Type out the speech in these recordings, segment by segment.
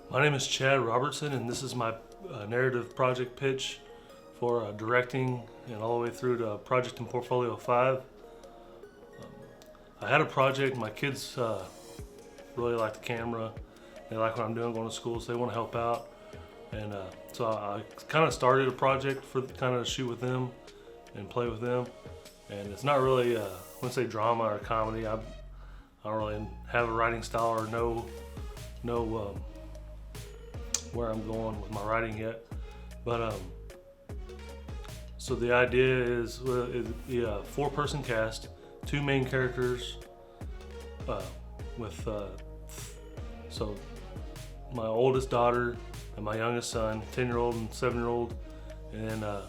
My name is Chad Robertson, and this is my narrative project pitch for directing and all the way through to Project and Portfolio 5. I had a project. My kids really like the camera. They like what I'm doing going to school, so they want to help out. And so I kind of started a project for kind of shoot with them and play with them. And it's not really, I wouldn't say drama or comedy. I don't really have a writing style or know where I'm going with my writing yet. But so the idea is the 4-person cast, 2 main characters with so my oldest daughter and my youngest son, 10-year-old and 7-year-old, and then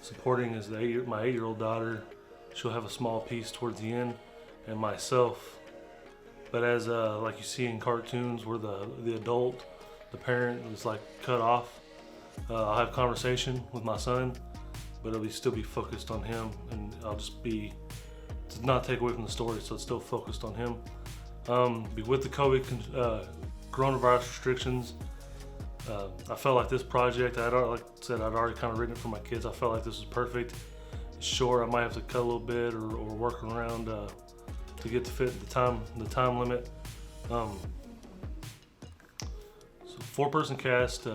supporting is my 8-year-old daughter. She'll have a small piece towards the end, and myself. But as like you see in cartoons where the adult, the parent is like cut off, I'll have conversation with my son, but it'll still be focused on him, and I'll just be to not take away from the story, so it's still focused on him. With the COVID coronavirus restrictions, I felt like this project, like I said, I'd already kind of written it for my kids. I felt like this was perfect. Sure, I might have to cut a little bit or work around to get to fit the time limit. So 4-person cast.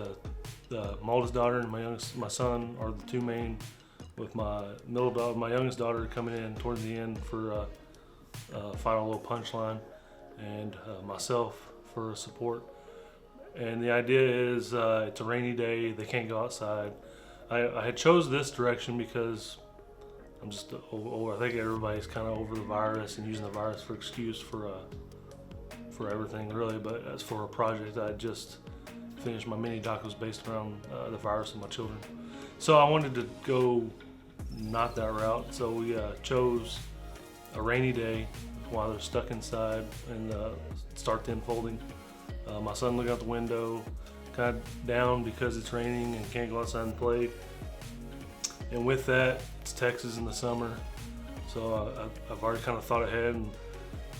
My oldest daughter and my son are the 2 main, with my youngest daughter coming in towards the end for a final little punchline, and myself for support. And the idea is it's a rainy day, they can't go outside. I had chose this direction because I'm just I think everybody's kind of over the virus and using the virus for excuse for everything really. But as for a project, I just finished my mini doc was based around the virus and my children. So I wanted to go not that route. So we chose a rainy day while they're stuck inside and start the unfolding. My son looking out the window, kind of down because it's raining and can't go outside and play. And with that, it's Texas in the summer, so I've already kind of thought ahead, and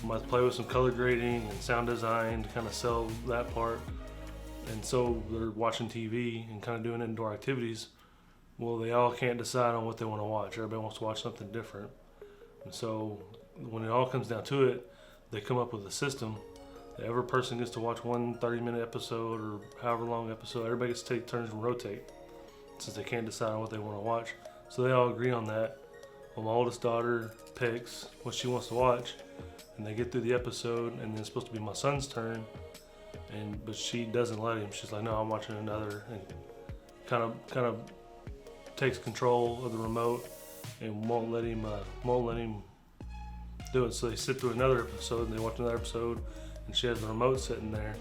I might play with some color grading and sound design to kind of sell that part. And so they're watching TV and kind of doing indoor activities. Well, they all can't decide on what they want to watch. Everybody wants to watch something different. And so when it all comes down to it, they come up with a system that every person gets to watch one 30-minute episode or however long episode. Everybody gets to take turns and rotate, since they can't decide on what they want to watch. So they all agree on that. Well, my oldest daughter picks what she wants to watch, and they get through the episode, and then it's supposed to be my son's turn, but she doesn't let him. She's like, no, I'm watching another, and kind of takes control of the remote and won't let him do it. So they sit through another episode, and they watch another episode, and she has the remote sitting there.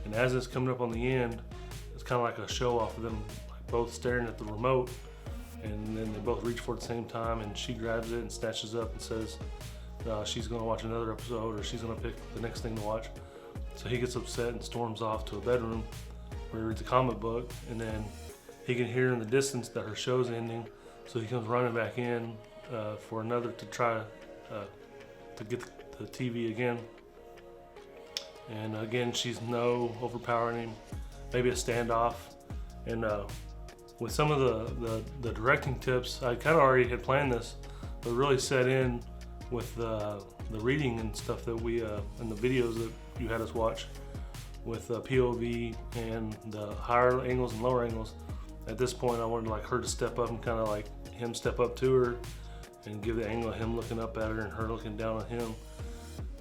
And as it's coming up on the end, it's kind of like a show off of them both staring at the remote, and then they both reach for it at the same time, and she grabs it and snatches up and says she's going to watch another episode, or she's going to pick the next thing to watch. So he gets upset and storms off to a bedroom where he reads a comic book, and then he can hear in the distance that her show's ending, so he comes running back in for another to try to get the TV again. And again, she's overpowering him, maybe a standoff. And with some of the directing tips, I kind of already had planned this, but really set in with the reading and stuff that we and the videos that you had us watch with POV and the higher angles and lower angles. At this point, I wanted like her to step up and kind of like him step up to her and give the angle of him looking up at her and her looking down on him,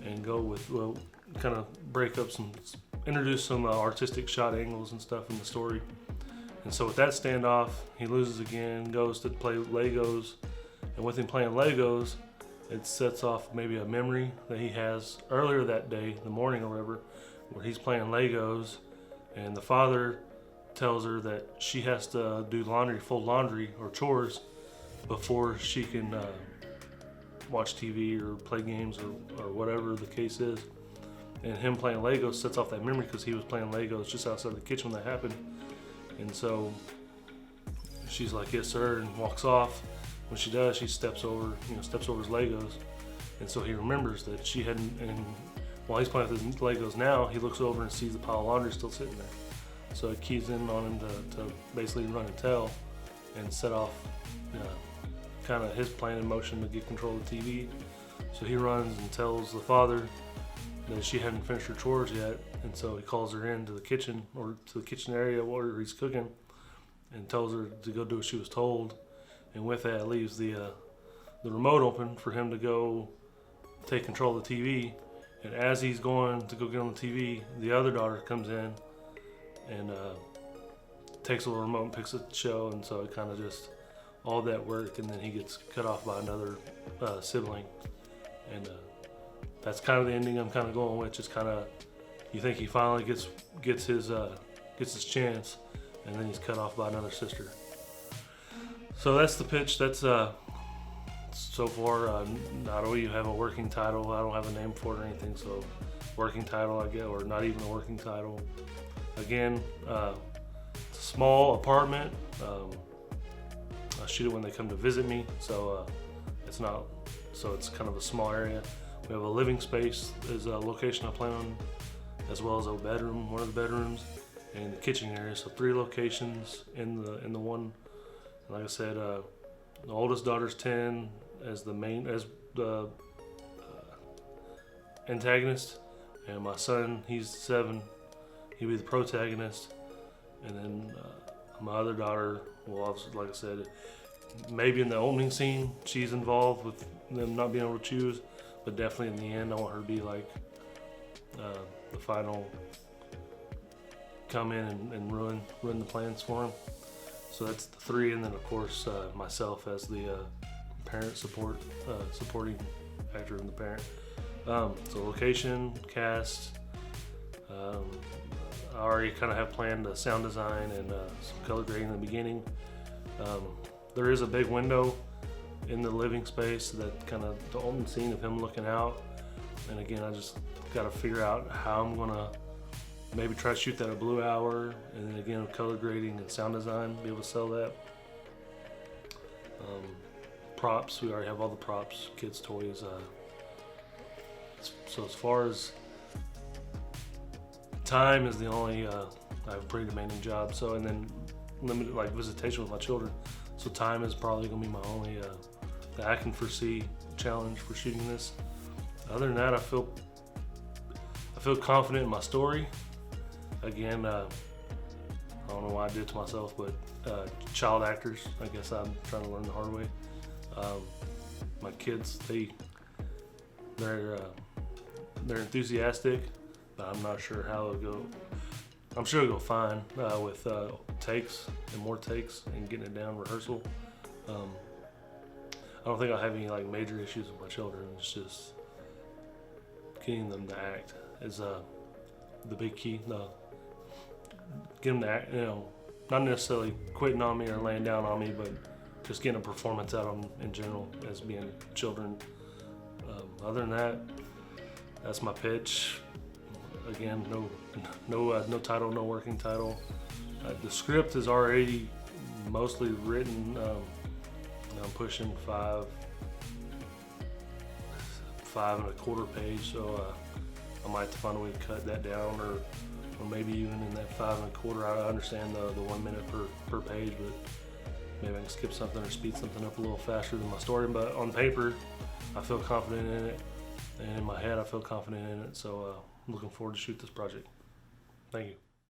and go with kind of introduce some artistic shot angles and stuff in the story. And so with that standoff, he loses again, goes to play Legos, and with him playing Legos, it sets off maybe a memory that he has earlier that day, the morning or whatever, where he's playing Legos, and the father tells her that she has to do fold laundry or chores before she can watch TV or play games or whatever the case is. And him playing Legos sets off that memory because he was playing Legos just outside the kitchen when that happened. And so she's like, yes sir, and walks off. When she does, she steps over his Legos. And so he remembers that she hadn't, and while he's playing with his Legos now, he looks over and sees the pile of laundry still sitting there. So it keys in on him to basically run and tell and set off kind of his plan in motion to get control of the TV. So he runs and tells the father that she hadn't finished her chores yet, and so he calls her into the kitchen or to the kitchen area where he's cooking and tells her to go do what she was told. And with that, leaves the remote open for him to go take control of the TV. And as he's going to go get on the TV, the other daughter comes in and takes a little remote and picks up the show. And so it kind of just all that work, and then he gets cut off by another sibling. And that's kind of the ending I'm kind of going with. Just kind of, you think he finally gets his chance, and then he's cut off by another sister. So that's the pitch. That's so far. I don't even have a working title. I don't have a name for it or anything. So working title, I guess, or not even a working title. Again, it's a small apartment. I shoot it when they come to visit me, so it's not. So it's kind of a small area. We have a living space is a location I plan on, as well as a bedroom, one of the bedrooms, and the kitchen area. So 3 locations in the one. And like I said, the oldest daughter's 10 as the antagonist, and my son, he's 7. He'll be the protagonist, and then my other daughter will obviously, like I said, maybe in the opening scene she's involved with them not being able to choose, but definitely in the end I want her to be like the final, come in and ruin the plans for him. So that's the 3, and then of course myself as the parent supporting actor and the parent. So location, cast. I already kind of have planned the sound design and some color grading in the beginning. There is a big window in the living space that kind of the open scene of him looking out. And again, I just got to figure out how I'm gonna maybe try to shoot that at Blue Hour, and then again with color grading and sound design, be able to sell that. Props, we already have all the props, kids' toys. So as far as time is the only, I have a pretty demanding job. So, and then limited like visitation with my children. So time is probably gonna be my only, that I can foresee challenge for shooting this. Other than that, I feel confident in my story. Again, I don't know why I did it to myself, but child actors, I guess I'm trying to learn the hard way. My kids, they're enthusiastic, but I'm not sure how it'll go. I'm sure it'll go fine with takes and more takes and getting it down rehearsal. I don't think I'll have any like major issues with my children. It's just getting them to act is the big key. Get them to act, not necessarily quitting on me or laying down on me, but just getting a performance out of them in general as being children. Other than that, that's my pitch. Again, no title, no working title. The script is already mostly written. I'm pushing 5.25 page, so I might have to find a way to cut that down, or maybe even in that 5.25. I understand the 1 minute per page, but maybe I can skip something or speed something up a little faster than my story. But on paper, I feel confident in it, and in my head, I feel confident in it. So I'm looking forward to shoot this project. Thank you.